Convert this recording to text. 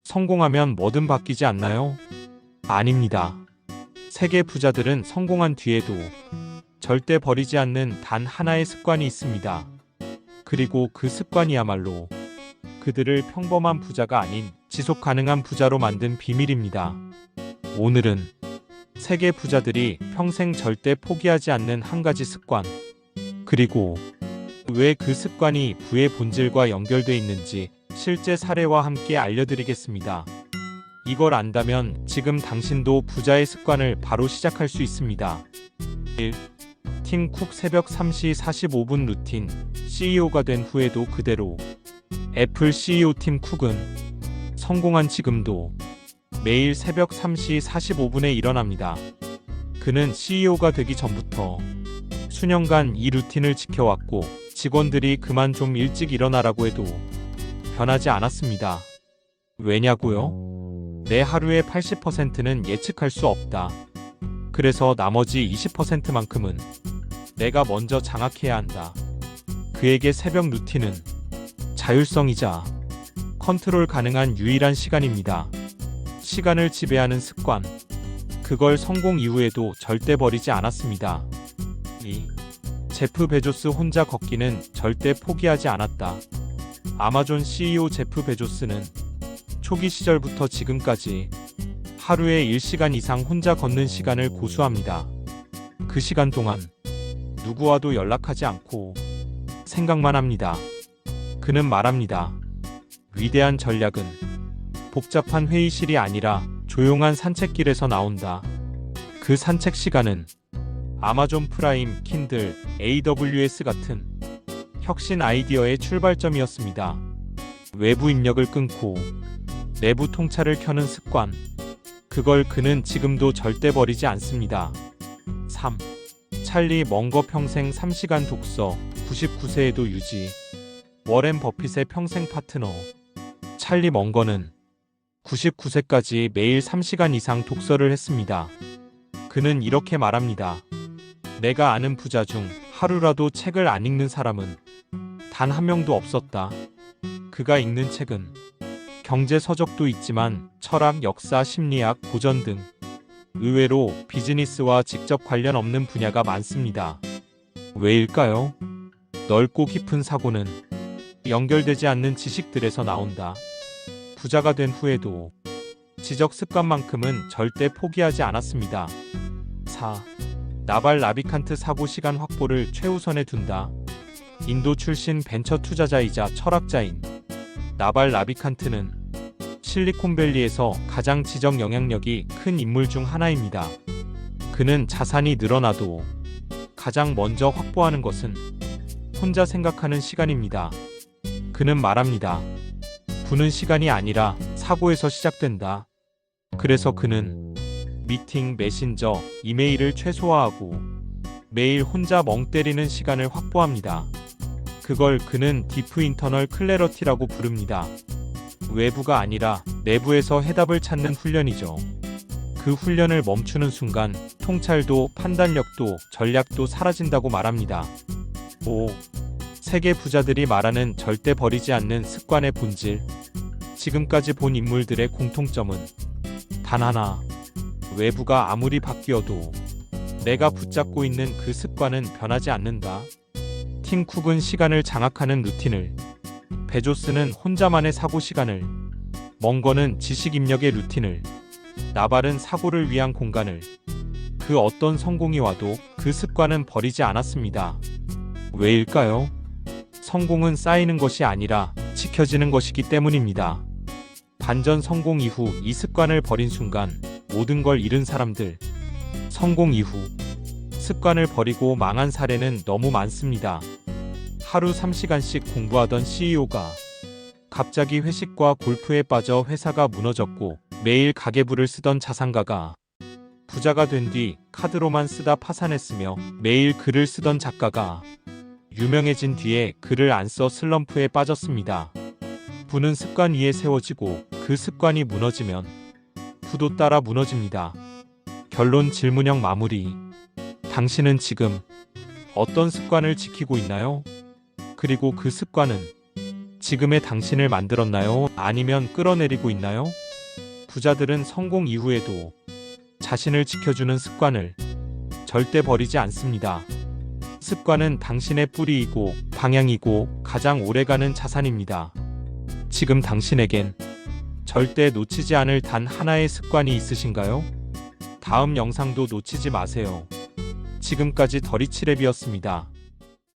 성공하면 뭐든 바뀌지 않나요? 아닙니다. 세계 부자들은 성공한 뒤에도 절대 버리지 않는 단 하나의 습관이 있습니다. 그리고 그 습관이야말로 그들을 평범한 부자가 아닌 지속 가능한 부자로 만든 비밀입니다. 오늘은 세계 부자들이 평생 절대 포기하지 않는 한 가지 습관, 그리고 왜 그 습관이 부의 본질과 연결돼 있는지 실제 사례와 함께 알려드리겠습니다. 이걸 안다면 지금 당신도 부자의 습관을 바로 시작할 수 있습니다. 1. 팀 쿡 새벽 3시 45분 루틴. CEO가 된 후에도 그대로. 애플 CEO 팀 쿡은 성공한 지금도 매일 새벽 3시 45분에 일어납니다. 그는 CEO가 되기 전부터 수년간 이 루틴을 지켜왔고, 직원들이 그만 좀 일찍 일어나라고 해도 변하지 않았습니다. 왜냐고요? 내 하루의 80%는 예측할 수 없다. 그래서 나머지 20%만큼은 내가 먼저 장악해야 한다. 그에게 새벽 루틴은 자율성이자 컨트롤 가능한 유일한 시간입니다. 시간을 지배하는 습관. 그걸 성공 이후에도 절대 버리지 않았습니다. 2. 제프 베조스 혼자 걷기는 절대 포기하지 않았다. 아마존 CEO 제프 베조스는 초기 시절부터 지금까지 하루에 1시간 이상 혼자 걷는 시간을 고수합니다. 그 시간 동안 누구와도 연락하지 않고 생각만 합니다. 그는 말합니다. 위대한 전략은 복잡한 회의실이 아니라 조용한 산책길에서 나온다. 그 산책 시간은 아마존 프라임, 킨들, AWS 같은 혁신 아이디어의 출발점이었습니다. 외부 입력을 끊고 내부 통찰을 켜는 습관. 그걸 그는 지금도 절대 버리지 않습니다. 3. 찰리 멍거 평생 3시간 독서. 99세에도 유지. 워렌 버핏의 평생 파트너 찰리 멍거는 99세까지 매일 3시간 이상 독서를 했습니다. 그는 이렇게 말합니다. 내가 아는 부자 중 하루라도 책을 안 읽는 사람은 단 한 명도 없었다. 그가 읽는 책은 경제 서적도 있지만 철학, 역사, 심리학, 고전 등 의외로 비즈니스와 직접 관련 없는 분야가 많습니다. 왜일까요? 넓고 깊은 사고는 연결되지 않는 지식들에서 나온다. 부자가 된 후에도 지적 습관만큼은 절대 포기하지 않았습니다. 4. 나발 라비칸트 사고 시간 확보를 최우선에 둔다. 인도 출신 벤처 투자자이자 철학자인 나발 라비칸트는 실리콘밸리에서 가장 지적 영향력이 큰 인물 중 하나입니다. 그는 자산이 늘어나도 가장 먼저 확보하는 것은 혼자 생각하는 시간입니다. 그는 말합니다. 부는 시간이 아니라 사고에서 시작된다. 그래서 그는 미팅, 메신저, 이메일을 최소화하고 매일 혼자 멍 때리는 시간을 확보합니다. 그걸 그는 디프 인터널 클래러티라고 부릅니다. 외부가 아니라 내부에서 해답을 찾는 훈련이죠. 그 훈련을 멈추는 순간 통찰도 판단력도 전략도 사라진다고 말합니다. 5. 세계 부자들이 말하는 절대 버리지 않는 습관의 본질. 지금까지 본 인물들의 공통점은 단 하나. 외부가 아무리 바뀌어도 내가 붙잡고 있는 그 습관은 변하지 않는다. 팀 쿡은 시간을 장악하는 루틴을, 베조스는 혼자만의 사고 시간을, 멍거는 지식 입력의 루틴을, 나발은 사고를 위한 공간을. 그 어떤 성공이 와도 그 습관은 버리지 않았습니다. 왜일까요? 성공은 쌓이는 것이 아니라 지켜지는 것이기 때문입니다. 반전 성공 이후 이 습관을 버린 순간 모든 걸 잃은 사람들. 성공 이후 습관을 버리고 망한 사례는 너무 많습니다. 하루 3시간씩 공부하던 CEO가 갑자기 회식과 골프에 빠져 회사가 무너졌고, 매일 가계부를 쓰던 자산가가 부자가 된 뒤 카드로만 쓰다 파산했으며, 매일 글을 쓰던 작가가 유명해진 뒤에 글을 안 써 슬럼프에 빠졌습니다. 부는 습관 위에 세워지고 그 습관이 무너지면 부도 따라 무너집니다. 결론 질문형 마무리. 당신은 지금 어떤 습관을 지키고 있나요? 그리고 그 습관은 지금의 당신을 만들었나요? 아니면 끌어내리고 있나요? 부자들은 성공 이후에도 자신을 지켜주는 습관을 절대 버리지 않습니다. 습관은 당신의 뿌리이고 방향이고 가장 오래가는 자산입니다. 지금 당신에겐 절대 놓치지 않을 단 하나의 습관이 있으신가요? 다음 영상도 놓치지 마세요. 지금까지 더리치랩이었습니다.